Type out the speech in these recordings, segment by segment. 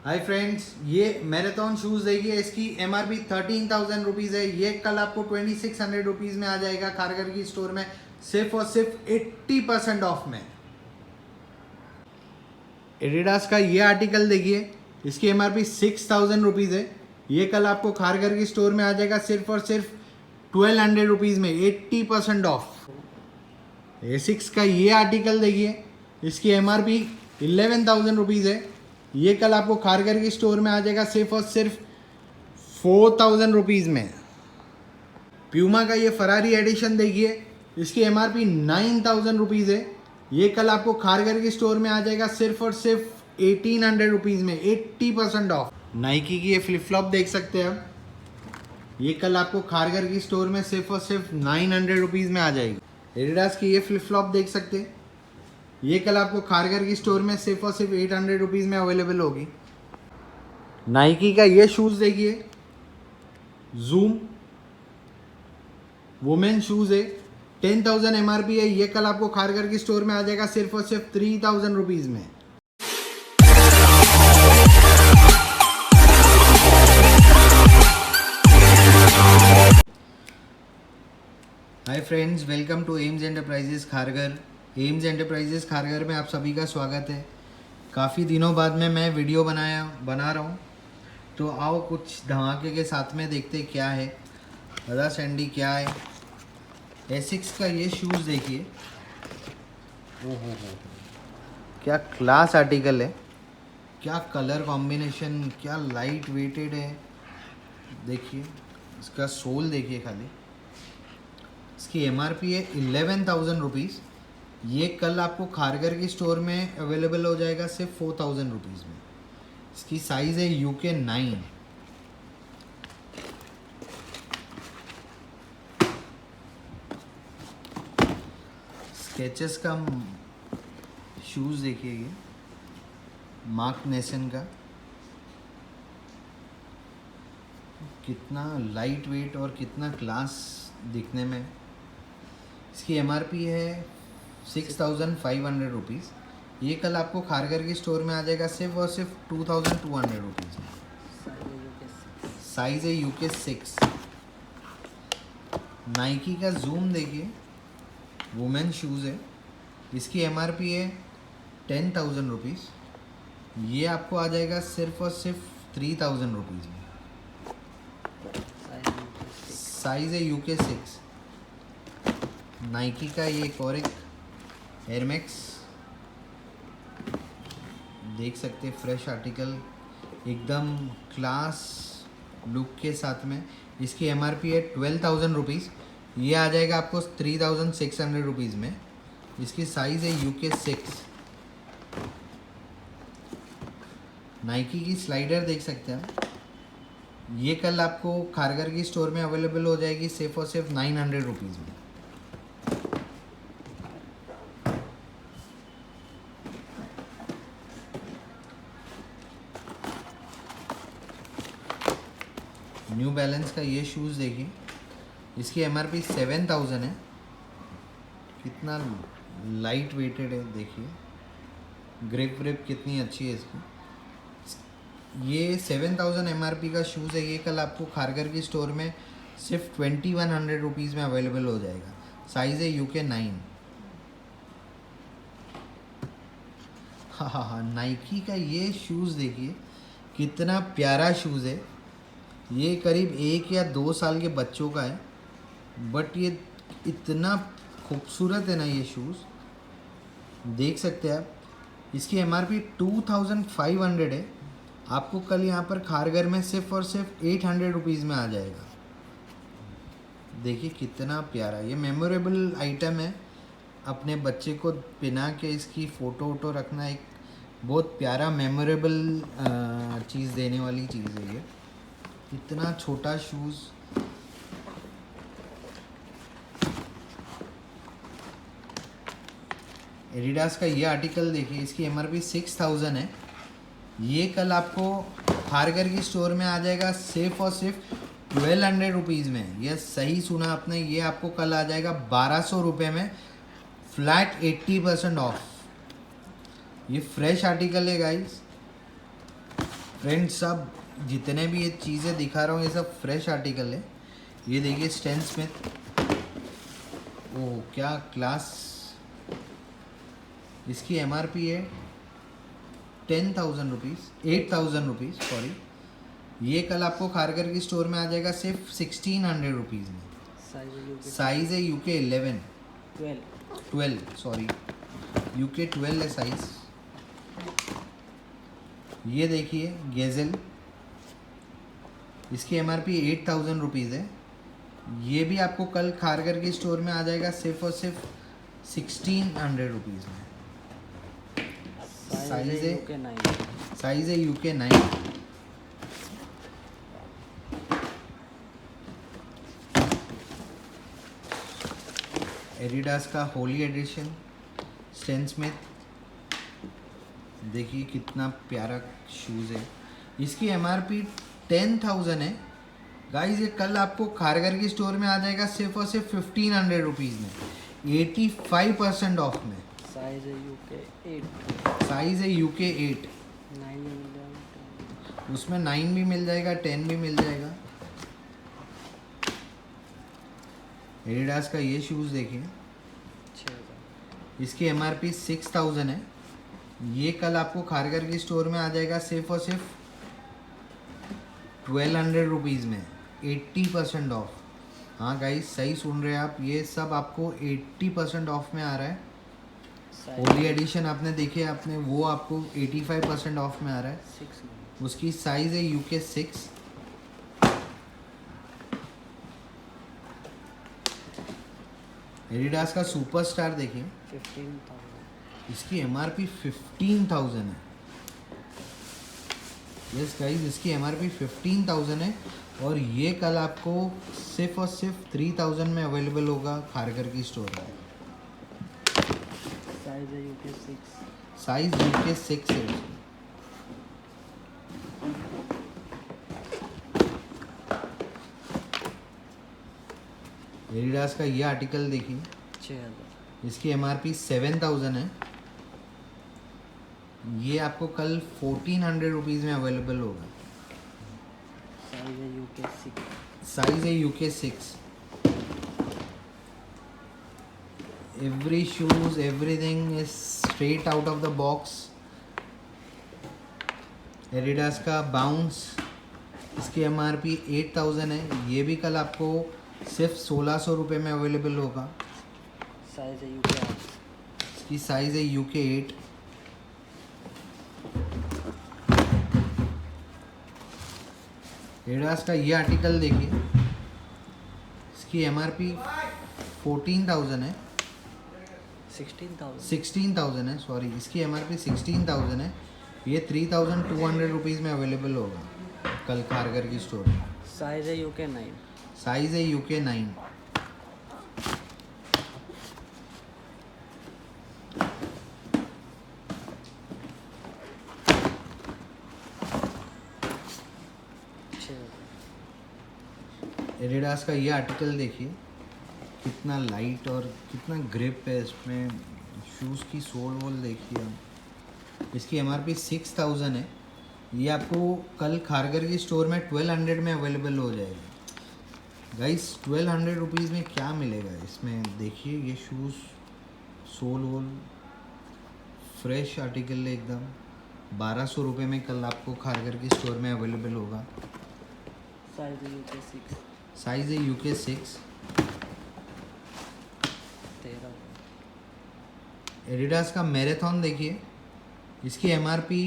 Hi friends, ये marathon shoes देखिए, इसकी एमआरपी 13,000 रुपीज़ है। ये कल आपको 2600 रुपीज़ में आ जाएगा खारगर की स्टोर में, सिर्फ और सिर्फ 80% ऑफ में। एडिडास का ये आर्टिकल देखिए, इसकी एमआरपी 6,000 रुपीज़ है। ये कल आपको खारगर की स्टोर में आ जाएगा सिर्फ और सिर्फ 1200 रुपीज़ में, 80% ऑफ। एसिक्स का ये आर्टिकल देखिए, इसकी एमआरपी 11,000 रुपीज़ है। ये कल आपको खारगर की स्टोर में आ जाएगा सिर्फ और सिर्फ 4,000 रुपीज़ में। प्यूमा का ये फरारी एडिशन देखिए, इसकी एमआरपी 9,000 रुपीज़ है। ये कल आपको खारगर की स्टोर में आ जाएगा सिर्फ और सिर्फ 1,800 रुपीज़ में, 80% ऑफ। नाइकी की ये फ्लिप फ्लॉप देख सकते हैं आप, ये कल आपको खारगर की स्टोर में सिर्फ और सिर्फ 900 रुपीज़ में आ जाएगी। एडिडास की ये फ्लिप फ्लॉप देख सकते हैं, ये कल आपको खारगर की स्टोर में सिर्फ और सिर्फ 800 रुपीज़ में अवेलेबल होगी। नाइकी का ये शूज़ देखिए, जूम वुमेन शूज़ है, 10,000 एमआरपी है। ये कल आपको खारगर की स्टोर में आ जाएगा सिर्फ और सिर्फ 3,000 रुपीज़ में। Hi friends, welcome to Aims enterprises Kharghar. Aims enterprises Kharghar में आप सभी का स्वागत है। काफ़ी दिनों बाद में मैं वीडियो बना रहा हूँ, तो आओ कुछ धमाके के साथ में देखते क्या है। दादा सैंडी क्या है। एसिक्स का ये शूज़ देखिए, ओहो क्या क्लास आर्टिकल है, क्या कलर कॉम्बिनेशन, क्या लाइट वेटेड है। देखिए इसका सोल देखिए खाली। इसकी एमआरपी है 11,000 रुपीज़। ये कल आपको खारगर की स्टोर में अवेलेबल हो जाएगा सिर्फ 4,000 रुपीज़ में। इसकी साइज़ है UK 9। स्केचेस का शूज़ देखिए, ये मार्क नेसन का, कितना लाइट वेट और कितना क्लास दिखने में। इसकी एमआरपी है 6,500 रुपीज़। ये कल आपको खारगर की स्टोर में आ जाएगा सिर्फ और सिर्फ 2,200 रुपीज़ में। साइज़ है UK 6। नाइकी का जूम देखिए, वुमेन शूज़ है। इसकी एमआरपी है 10,000 रुपीज़। ये आपको आ जाएगा सिर्फ और सिर्फ 3,000 रुपीज़ में। साइज़ है UK 6। नाइकी का ये एक और एक एयरमैक्स देख सकते, फ्रेश आर्टिकल, एकदम क्लास लुक के साथ में। इसकी एमआरपी है 12,000 रुपीज़। ये आ जाएगा आपको 3,600 रुपीज़ में। इसकी साइज़ है UK 6। नाइकी की स्लाइडर देख सकते हैं आप, ये कल आपको खारगर की स्टोर में अवेलेबल हो जाएगी सिर्फ और सिर्फ 900 रुपीज़ में। न्यू बैलेंस का ये शूज़ देखिए, इसकी एमआरपी 7,000 है। कितना लाइट वेटेड है देखिए, ग्रिप व्रिप कितनी अच्छी है इसकी। ये 7,000 एमआरपी का शूज़ है। ये कल आपको खारगर की स्टोर में सिर्फ 2,100 रुपीज़ में अवेलेबल हो जाएगा। साइज़ है UK 9। हाँ, नाइकी का ये शूज़ देखिए, कितना प्यारा शूज़ है। ये करीब 1 या 2 साल के बच्चों का है, बट ये इतना खूबसूरत है ना ये शूज़, देख सकते हैं आप। इसकी एमआरपी 2,500 है। आपको कल यहाँ पर खारगर में सिर्फ और सिर्फ 800 रुपीज़ में आ जाएगा। देखिए कितना प्यारा, ये मेमोरेबल आइटम है। अपने बच्चे को पहना के इसकी फ़ोटो वोटो रखना एक बहुत प्यारा मेमोरेबल चीज़ देने वाली चीज़ है ये। इतना छोटा शूज़, एडिडास का ये आर्टिकल देखिए, इसकी एमआरपी 6,000 है। ये कल आपको खारगर की स्टोर में आ जाएगा सिर्फ और सिर्फ 1,200 रुपीज़ में। ये सही सुना आपने, ये आपको कल आ जाएगा 1,200 रुपये में, फ्लैट 80% ऑफ। ये फ्रेश आर्टिकल है गाइस, फ्रेंड्स सब जितने भी ये चीज़ें दिखा रहा हूँ ये सब फ्रेश आर्टिकल है। ये देखिए स्टैन स्मिथ, ओह क्या क्लास। इसकी एमआरपी है 10,000 रुपीज़, 8,000 रुपीज़ सॉरी। ये कल आपको खारगर की स्टोर में आ जाएगा सिर्फ 1600 रुपीज़ में। साइज़ है यूके 12 सॉरी, यूके 12 है साइज़। ये देखिए गेज़ल, इसकी एमआरपी 8,000 रुपीज़ है। ये भी आपको कल खारगर की स्टोर में आ जाएगा सिर्फ और सिर्फ 1600 रुपीज़ में। साइज़ है यूके 9। एडिडास का होली एडिशन स्टैन स्मिथ, देखिए कितना प्यारा शूज़ है। इसकी एमआरपी 10,000 है गाइस। ये कल आपको खारगर की स्टोर में आ जाएगा सिर्फ और सिर्फ 1500 रुपीज़ में, 85% ऑफ में। साइज है यूके 8। साइज़ है यूके 8। 9 में मिल जाएगा, उसमें 9 भी मिल जाएगा, 10 भी मिल जाएगा। एडिडास का ये शूज़ देखिए, 6000। इसकी एमआरपी 6000 है। ये कल आपको खारगर की स्टोर में आ जाएगा सिर्फ और सिर्फ 1200 रुपीज़ में, 80% ऑफ। हाँ गाइस सही सुन रहे हैं आप, ये सब आपको 80% ऑफ में आ रहा है। होली एडिशन आपने देखे आपने, वो आपको 85% ऑफ में आ रहा है। 6 उसकी साइज़ है यूके 6। एडिडास का सुपरस्टार देखिए, 15,000। इसकी एमआरपी 15,000 है। यस गाइस, इसकी एमआरपी 15,000 है और ये कल आपको सिर्फ और सिर्फ 3,000 में अवेलेबल होगा खारगर की स्टोर में। साइज है यूके 6। साइज यूके 6 है। एडिडास का ये आर्टिकल देखिए, 6000। इसकी एमआरपी 7,000 है। ये आपको कल 1400 रुपीज़ में अवेलेबल होगा। साइज है यूके 6। साइज है UK 6। Every shoes everything is straight out of the box. Adidas का बाउंस, इसकी एमआरपी 8,000 है। ये भी कल आपको सिर्फ 1600 रुपये में अवेलेबल होगा। साइज है यूके 8। इसकी साइज़ है यूके 8। एडिडास का ये आर्टिकल देखिए, इसकी एमआरपी 14,000 है। 16,000 है सॉरी, इसकी एमआरपी 16,000 है। ये 3,200 रुपीज़ में अवेलेबल होगा कल खारगर की स्टोर में। साइज है यूके 9। साइज़ है यूके 9। एडिडास का ये आर्टिकल देखिए, कितना लाइट और कितना ग्रिप है इसमें। शूज़ की सोल वोल देखिए आप। इसकी एमआरपी 6,000 है। ये आपको कल खारगर की स्टोर में 1200 में अवेलेबल हो जाएगा। गाइस 1200 रुपीज़ में क्या मिलेगा इसमें, देखिए ये शूज़ सोल वोल फ्रेश आर्टिकल है एकदम। 1200 रुपये में कल आपको खारगर की स्टोर में अवेलेबल होगा। साइज है यूके 6। साइज़ है यूके 6। 13,000। एडिडास का मैराथन देखिए, इसकी एमआरपी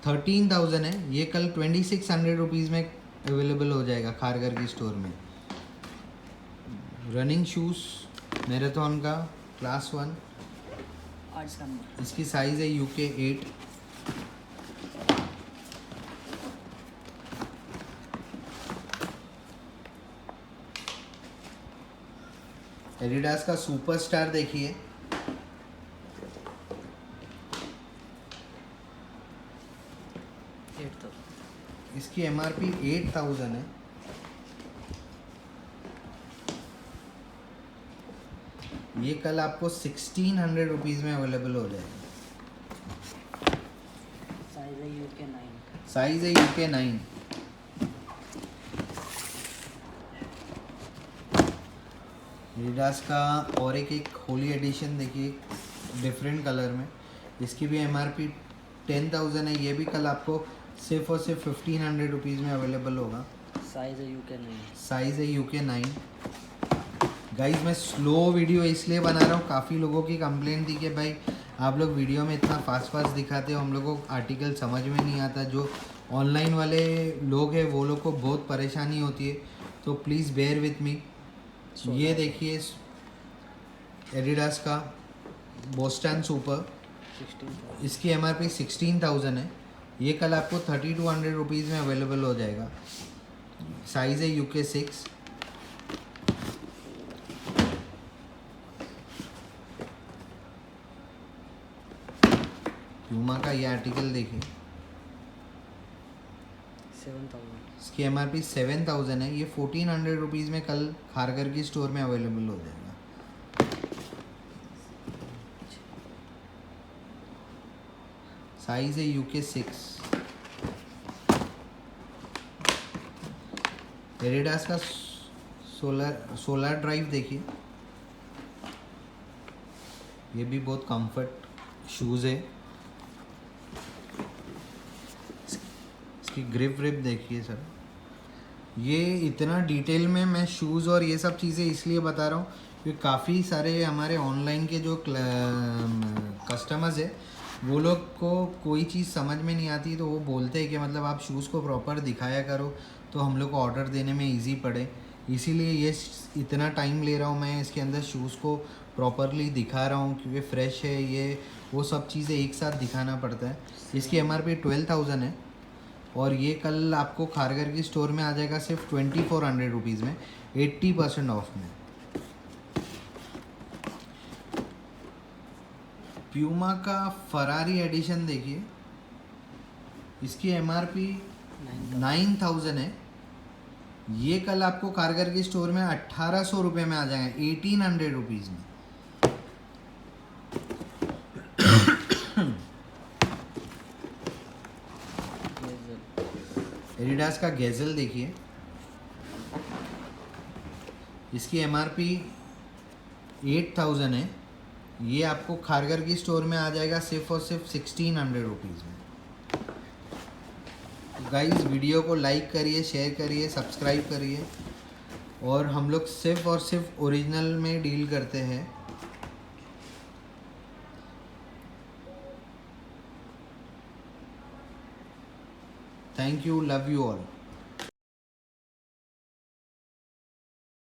13,000 है। ये कल 2,600 रुपीज़ में अवेलेबल हो जाएगा खारगर की स्टोर में। रनिंग शूज़ मैराथन का क्लास 1, इसकी साइज़ है यूके 8। एडिडास का सुपरस्टार देखिए, इसकी एमआरपी 8,000 है। ये कल आपको 1,600 रुपीज़ में अवेलेबल हो जाएगा। साइज है यूके 9। साइज है UK 9। एडिडास का और एक होली एडिशन देखिए डिफरेंट कलर में, इसकी भी MRP 10,000 है। ये भी कल आपको सिर्फ और सिर्फ 1,500 रुपीज़ में अवेलेबल होगा। साइज है UK 9। साइज़ है UK 9। गाइस मैं स्लो वीडियो इसलिए बना रहा हूँ, काफ़ी लोगों की कंप्लेंट थी कि भाई आप लोग वीडियो में इतना फास्ट दिखाते हो, हम लोगों को आर्टिकल समझ में नहीं आता। जो ऑनलाइन वाले लोग हैं वो लोग को बहुत परेशानी होती है, तो प्लीज़ बेयर विथ मी। ये देखिए एडिडास का बोस्टन सुपर, 16,000। इसकी MRP 16,000 है। ये कल आपको 3,200 रुपीज़ में अवेलेबल हो जाएगा। साइज़ है UK 6। प्यूमा का ये आर्टिकल देखिए, 7,000। इसकी MRP 7,000 है। ये 1,400 रुपीज़ में कल खारगर की स्टोर में अवेलेबल हो जाएगा। साइज़ है UK 6। एडिडास का सोलर ड्राइव देखिए, ये भी बहुत कंफर्ट शूज़ है। इसकी ग्रिप व्रिप देखिए सर। ये इतना डिटेल में मैं शूज़ और ये सब चीज़ें इसलिए बता रहा हूँ क्योंकि काफ़ी सारे हमारे ऑनलाइन के जो कस्टमर्स है वो लोग को कोई चीज़ समझ में नहीं आती, तो वो बोलते हैं कि मतलब आप शूज़ को प्रॉपर दिखाया करो तो हम लोग को ऑर्डर देने में इजी पड़े। इसीलिए ये इतना टाइम ले रहा हूँ मैं इसके अंदर शूज़ को प्रॉपरली दिखा रहा हूँ, क्योंकि फ्रेश है ये, वो सब चीज़ें एक साथ दिखाना पड़ता है। इसकी MRP 12,000 है और ये कल आपको खारगर की स्टोर में आ जाएगा सिर्फ 2,400 रुपीज़ में, 80% ऑफ में। प्यूमा का फरारी एडिशन देखिए, इसकी MRP 9,000 है। ये कल आपको खारगर की स्टोर में 1,800 रुपये में आ जाएगा, 1,800 रुपीज़ में। एडिडास का गैजल देखिए, इसकी MRP 8,000 है। ये आपको खारगर की स्टोर में आ जाएगा सिर्फ और सिर्फ 1,600 रुपीज़ में। गाइस वीडियो को लाइक करिए, शेयर करिए, सब्सक्राइब करिए। और हम लोग सिर्फ और सिर्फ ओरिजिनल में डील करते हैं। Thank you, love you all.